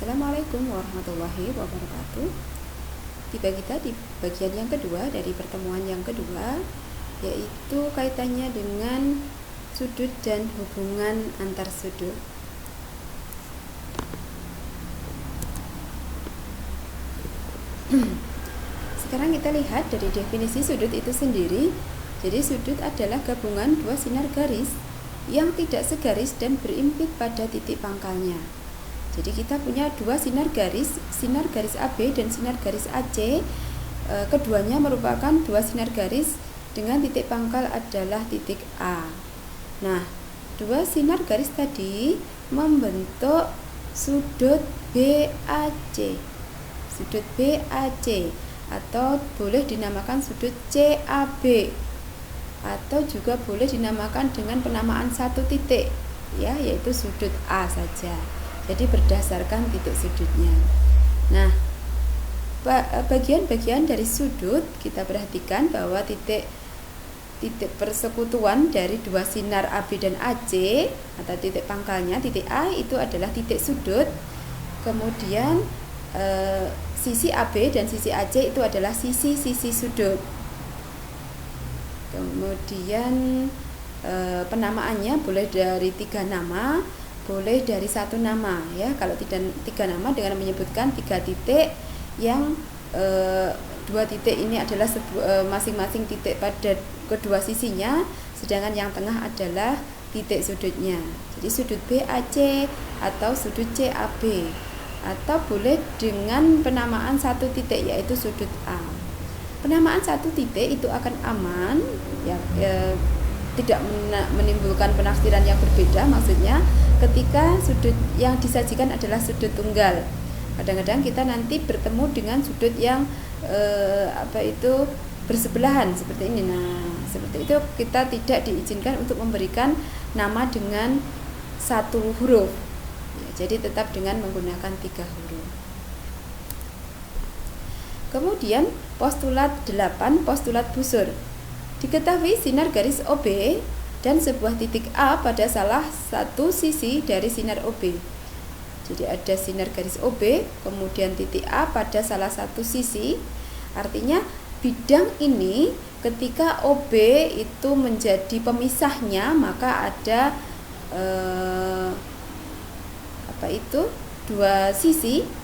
Assalamualaikum warahmatullahi wabarakatuh. Tiba kita di bagian yang kedua dari pertemuan yang kedua, yaitu kaitannya dengan sudut dan hubungan antar sudut. Sekarang kita lihat dari definisi sudut itu sendiri. Jadi sudut adalah gabungan dua sinar garis yang tidak segaris dan berimpit pada titik pangkalnya. Jadi kita punya dua sinar garis AB dan sinar garis AC. Keduanya merupakan dua sinar garis dengan titik pangkal adalah titik A. Nah, dua sinar garis tadi membentuk sudut BAC. Sudut BAC atau boleh dinamakan sudut CAB atau juga boleh dinamakan dengan penamaan satu titik, ya, yaitu sudut A saja. Jadi berdasarkan titik sudutnya. Nah, bagian-bagian dari sudut kita perhatikan bahwa titik persekutuan dari dua sinar AB dan AC atau titik pangkalnya titik A itu adalah titik sudut. Kemudian sisi AB dan sisi AC itu adalah sisi-sisi sudut. Kemudian penamaannya boleh dari 3 nama, boleh dari 1 nama, ya. Kalau tidak 3 nama dengan menyebutkan 3 titik yang 2 titik ini adalah masing-masing titik pada kedua sisinya, sedangkan yang tengah adalah titik sudutnya. Jadi sudut BAC atau sudut CAB, atau boleh dengan penamaan satu titik yaitu sudut A. Penamaan satu titik itu akan aman, ya, tidak menimbulkan penafsiran yang berbeda. Maksudnya ketika sudut yang disajikan adalah sudut tunggal. Kadang-kadang kita nanti bertemu dengan sudut yang bersebelahan seperti ini. Nah, seperti itu kita tidak diizinkan untuk memberikan nama dengan satu huruf, ya, jadi tetap dengan menggunakan 3 huruf. Kemudian postulat 8, postulat busur. Diketahui sinar garis OB dan sebuah titik A pada salah satu sisi dari sinar OB. Jadi ada sinar garis OB, kemudian titik A pada salah satu sisi. Artinya bidang ini ketika OB itu menjadi pemisahnya, maka ada dua sisi.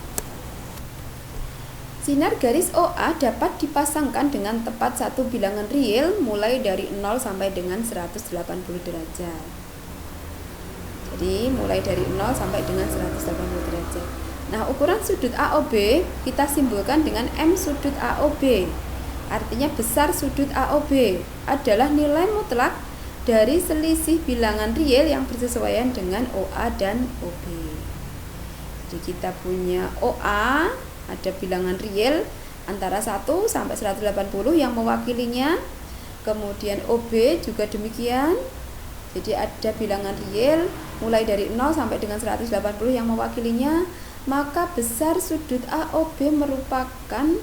Sinar garis OA dapat dipasangkan dengan tepat satu bilangan real mulai dari 0 sampai dengan 180 derajat. Jadi mulai dari 0 sampai dengan 180 derajat. Nah, ukuran sudut AOB kita simbolkan dengan M sudut AOB. Artinya besar sudut AOB adalah nilai mutlak dari selisih bilangan real yang bersesuaian dengan OA dan OB. Jadi kita punya OA ada bilangan real antara 1 sampai 180 yang mewakilinya. Kemudian OB juga demikian. Jadi ada bilangan real mulai dari 0 sampai dengan 180 yang mewakilinya. Maka besar sudut AOB merupakan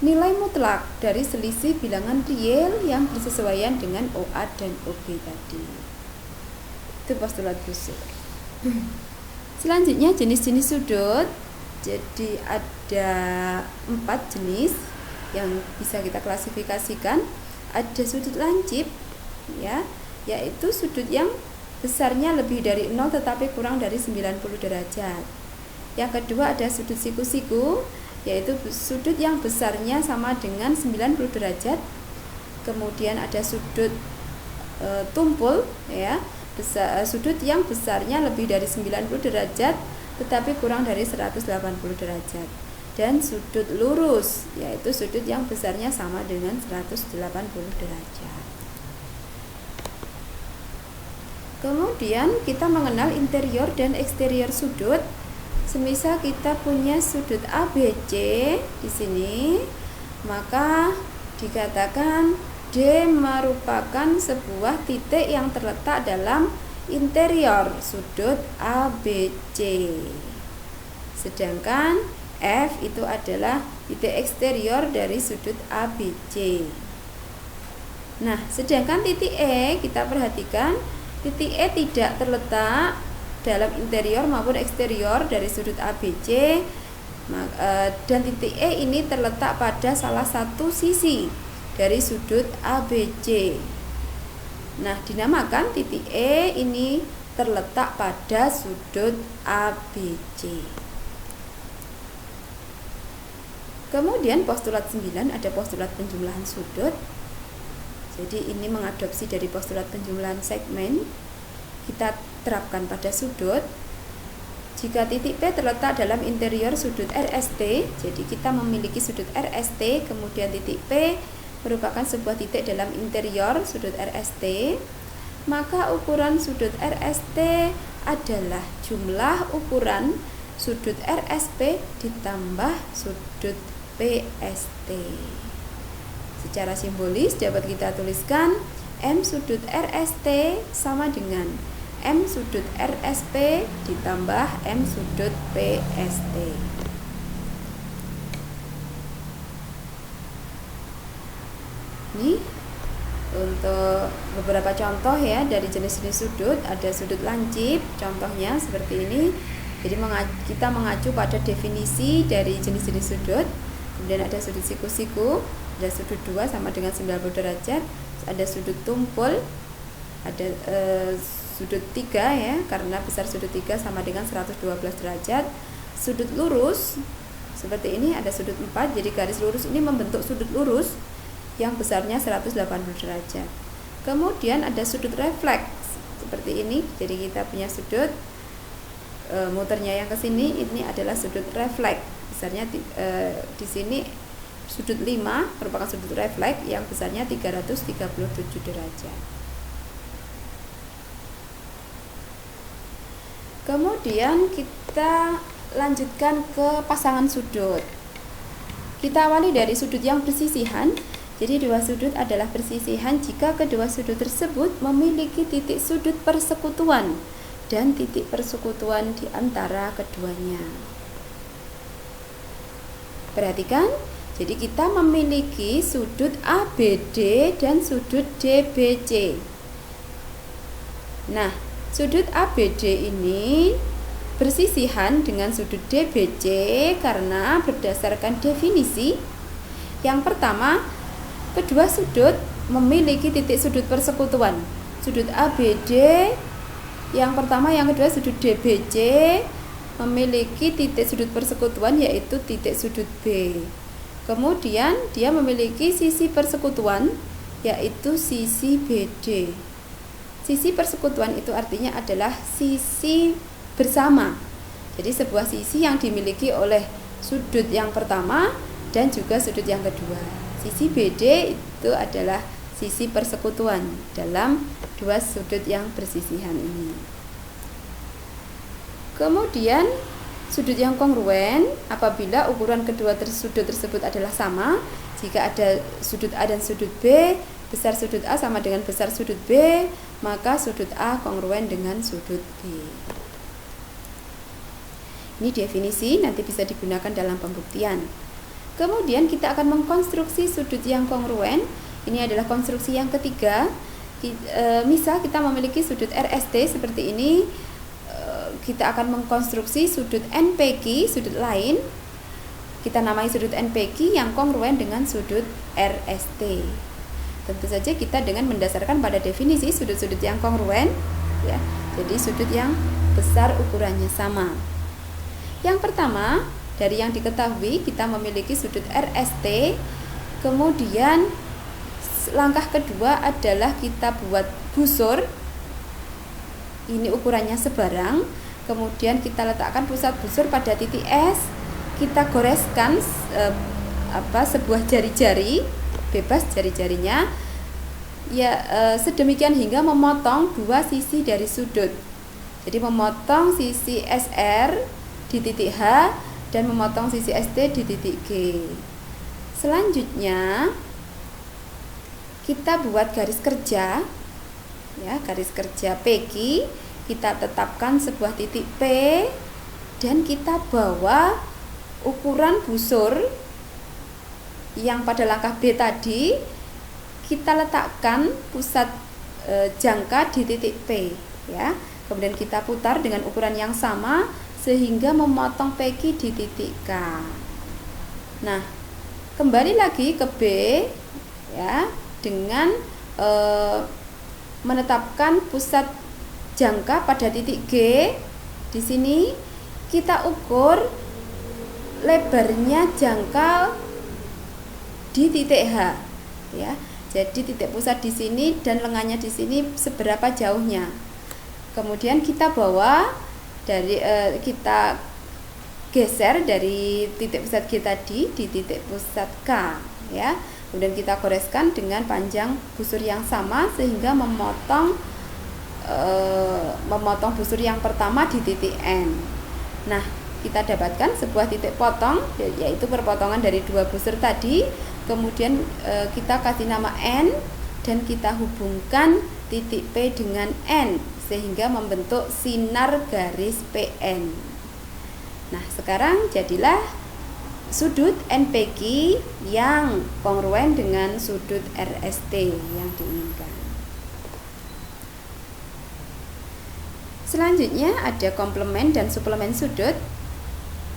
nilai mutlak dari selisih bilangan real yang bersesuaian dengan OA dan OB tadi. Itu postulat busur. Selanjutnya jenis-jenis sudut. Jadi ada 4 jenis yang bisa kita klasifikasikan. Ada sudut lancip, ya, yaitu sudut yang besarnya lebih dari 0 tetapi kurang dari 90 derajat. Yang kedua ada sudut siku-siku, yaitu sudut yang besarnya sama dengan 90 derajat. Kemudian ada sudut tumpul, ya, sudut yang besarnya lebih dari 90 derajat tetapi kurang dari 180 derajat. Dan sudut lurus, yaitu sudut yang besarnya sama dengan 180 derajat. Kemudian kita mengenal interior dan eksterior sudut. Semisal kita punya sudut ABC di sini, maka dikatakan D merupakan sebuah titik yang terletak dalam interior sudut ABC. Sedangkan F itu adalah titik eksterior dari sudut ABC. Nah, sedangkan titik E kita perhatikan, titik E tidak terletak dalam interior maupun eksterior dari sudut ABC, dan titik E ini terletak pada salah satu sisi dari sudut ABC. Nah, dinamakan titik E ini terletak pada sudut ABC. Kemudian postulat 9 ada postulat penjumlahan sudut. Jadi ini mengadopsi dari postulat penjumlahan segmen. Kita terapkan pada sudut. Jika titik P terletak dalam interior sudut RST, jadi kita memiliki sudut RST, kemudian titik P merupakan sebuah titik dalam interior sudut RST, maka ukuran sudut RST adalah jumlah ukuran sudut RSP ditambah sudut PST. Secara simbolis dapat kita tuliskan M sudut RST sama dengan M sudut RSP ditambah M sudut PST. Ini untuk beberapa contoh ya dari jenis-jenis sudut. Ada sudut lancip, contohnya seperti ini. Jadi kita mengacu pada definisi dari jenis-jenis sudut. Kemudian ada sudut siku-siku, ada sudut 2 sama dengan 90 derajat, ada sudut tumpul, ada sudut 3 ya, karena besar sudut 3 sama dengan 112 derajat. Sudut lurus seperti ini, ada sudut 4, jadi garis lurus ini membentuk sudut lurus yang besarnya 180 derajat. Kemudian ada sudut refleks seperti ini, jadi kita punya sudut muternya yang ke sini, ini adalah sudut refleks, besarnya di sini sudut 5 merupakan sudut refleks yang besarnya 337 derajat. Kemudian kita lanjutkan ke pasangan sudut. Kita awali dari sudut yang bersisihan. Jadi dua sudut adalah bersisihan jika kedua sudut tersebut memiliki titik sudut persekutuan dan titik persekutuan di antara keduanya. Perhatikan, jadi kita memiliki sudut ABD dan sudut DBC. Nah, sudut ABD ini bersisihan dengan sudut DBC karena berdasarkan definisi. Yang pertama, kedua sudut memiliki titik sudut persekutuan. Sudut ABD yang pertama, yang kedua sudut DBC memiliki titik sudut persekutuan yaitu titik sudut B. Kemudian dia memiliki sisi persekutuan yaitu sisi BD. Sisi persekutuan itu artinya adalah sisi bersama. Jadi sebuah sisi yang dimiliki oleh sudut yang pertama dan juga sudut yang kedua. Sisi BD itu adalah sisi persekutuan dalam dua sudut yang bersisihan ini. Kemudian sudut yang kongruen apabila ukuran kedua sudut tersebut adalah sama. Jika ada sudut A dan sudut B, besar sudut A sama dengan besar sudut B, maka sudut A kongruen dengan sudut B. Ini definisi, nanti bisa digunakan dalam pembuktian. Kemudian kita akan mengkonstruksi sudut yang kongruen. Ini adalah konstruksi yang ketiga. Misal kita memiliki sudut RST seperti ini, kita akan mengkonstruksi sudut NPQ, sudut lain. Kita namai sudut NPQ yang kongruen dengan sudut RST. Tentu saja kita dengan mendasarkan pada definisi sudut-sudut yang kongruen, ya. Jadi sudut yang besar ukurannya sama. Yang pertama, dari yang diketahui kita memiliki sudut RST. Kemudian langkah kedua adalah kita buat busur. Ini ukurannya sebarang. Kemudian kita letakkan pusat busur pada titik S. Kita goreskan sebuah jari-jari bebas jari-jarinya. Sedemikian hingga memotong dua sisi dari sudut. Jadi memotong sisi SR di titik H dan memotong sisi ST di titik G. Selanjutnya kita buat garis kerja, ya, garis kerja PQ. Kita tetapkan sebuah titik P dan kita bawa ukuran busur yang pada langkah B tadi. Kita letakkan pusat jangka di titik P, ya. Kemudian kita putar dengan ukuran yang sama sehingga memotong PQ di titik K. Nah, kembali lagi ke B ya, dengan menetapkan pusat jangka pada titik G. Di sini kita ukur lebarnya jangkal di titik H ya. Jadi titik pusat di sini dan lengannya di sini seberapa jauhnya. Kemudian kita bawa dari kita geser dari titik pusat G tadi di titik pusat K ya. Kemudian kita goreskan dengan panjang busur yang sama sehingga memotong busur yang pertama di titik N. Nah, kita dapatkan sebuah titik potong, yaitu perpotongan dari dua busur tadi. Kemudian kita kasih nama N dan kita hubungkan titik P dengan N sehingga membentuk sinar garis PN. Nah, sekarang jadilah sudut NPQ yang kongruen dengan sudut RST yang diinginkan. Selanjutnya ada komplement dan suplemen sudut.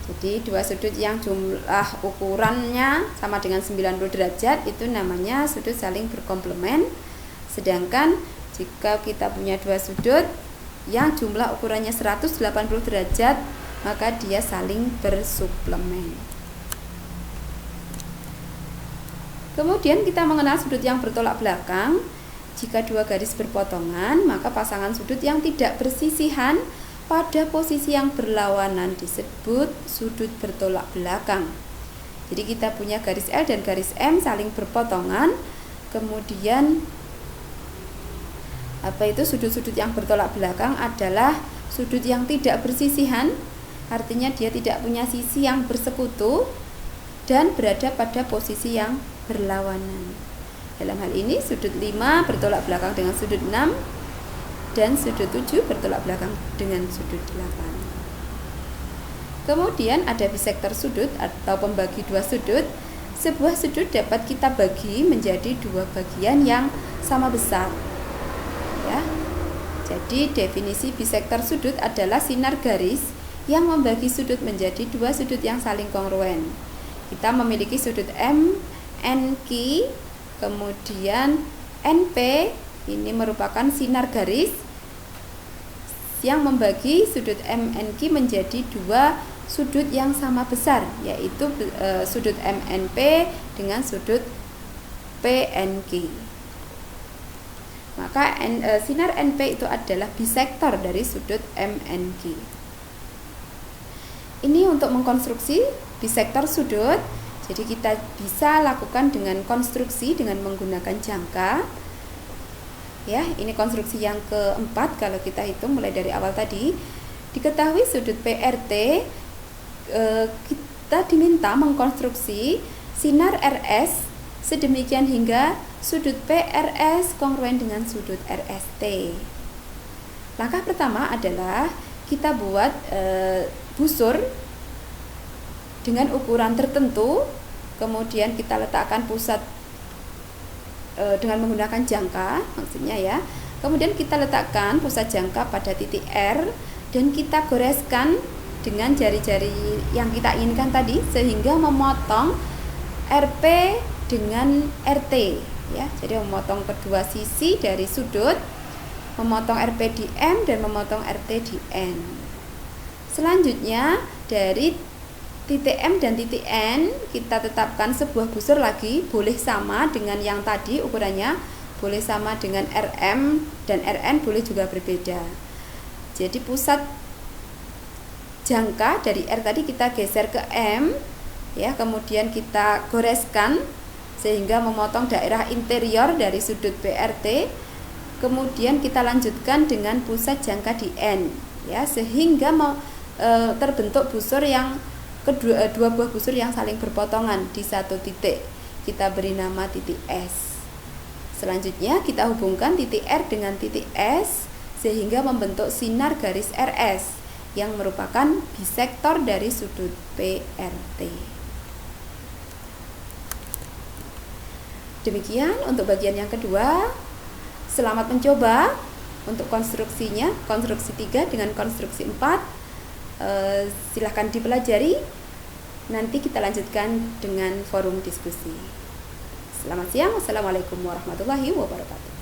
Jadi dua sudut yang jumlah ukurannya sama dengan 90 derajat itu namanya sudut saling berkomplement. Sedangkan jika kita punya dua sudut yang jumlah ukurannya 180 derajat, maka dia saling bersuplemen. Kemudian kita mengenal sudut yang bertolak belakang. Jika dua garis berpotongan, maka pasangan sudut yang tidak bersisihan pada posisi yang berlawanan disebut sudut bertolak belakang. Jadi kita punya garis L dan garis M saling berpotongan. Kemudian sudut-sudut yang bertolak belakang adalah sudut yang tidak bersisihan, artinya dia tidak punya sisi yang bersekutu dan berada pada posisi yang berlawanan. Dalam hal ini sudut 5 bertolak belakang dengan sudut 6 dan sudut 7 bertolak belakang dengan sudut 8. Kemudian ada bisektor sudut atau pembagi dua sudut. Sebuah sudut dapat kita bagi menjadi dua bagian yang sama besar. Ya. Jadi definisi bisektor sudut adalah sinar garis yang membagi sudut menjadi dua sudut yang saling kongruen. Kita memiliki sudut M, NQ, kemudian NP ini merupakan sinar garis yang membagi sudut MNQ menjadi dua sudut yang sama besar, yaitu sudut MNP dengan sudut PNQ. Maka sinar NP itu adalah bisektor dari sudut MNQ. Ini untuk mengkonstruksi bisektor sudut. Jadi kita bisa lakukan dengan konstruksi dengan menggunakan jangka. Ya, ini konstruksi yang keempat kalau kita hitung mulai dari awal tadi. Diketahui sudut PRT, kita diminta mengkonstruksi sinar RS sedemikian hingga sudut PRS kongruen dengan sudut RST. Langkah pertama adalah kita buat busur dengan ukuran tertentu, kemudian kita letakkan pusat dengan menggunakan jangka, maksudnya ya. Kemudian kita letakkan pusat jangka pada titik R dan kita goreskan dengan jari-jari yang kita inginkan tadi sehingga memotong RP dengan RT ya. Jadi memotong kedua sisi dari sudut, memotong RP di M dan memotong RT di N. Selanjutnya dari titik M dan titik N kita tetapkan sebuah busur lagi, boleh sama dengan yang tadi ukurannya, boleh sama dengan RM dan RN, boleh juga berbeda. Jadi pusat jangka dari R tadi kita geser ke M ya, kemudian kita goreskan sehingga memotong daerah interior dari sudut BRT. Kemudian kita lanjutkan dengan pusat jangka di N ya, sehingga terbentuk busur yang dua buah busur yang saling berpotongan di satu titik. Kita beri nama titik S. Selanjutnya kita hubungkan titik R dengan titik S sehingga membentuk sinar garis RS yang merupakan bisektor dari sudut PRT. Demikian untuk bagian yang kedua. Selamat mencoba. Untuk konstruksinya, konstruksi 3 dengan konstruksi 4 silahkan dipelajari. Nanti kita lanjutkan dengan forum diskusi. Selamat siang. Wassalamualaikum warahmatullahi wabarakatuh.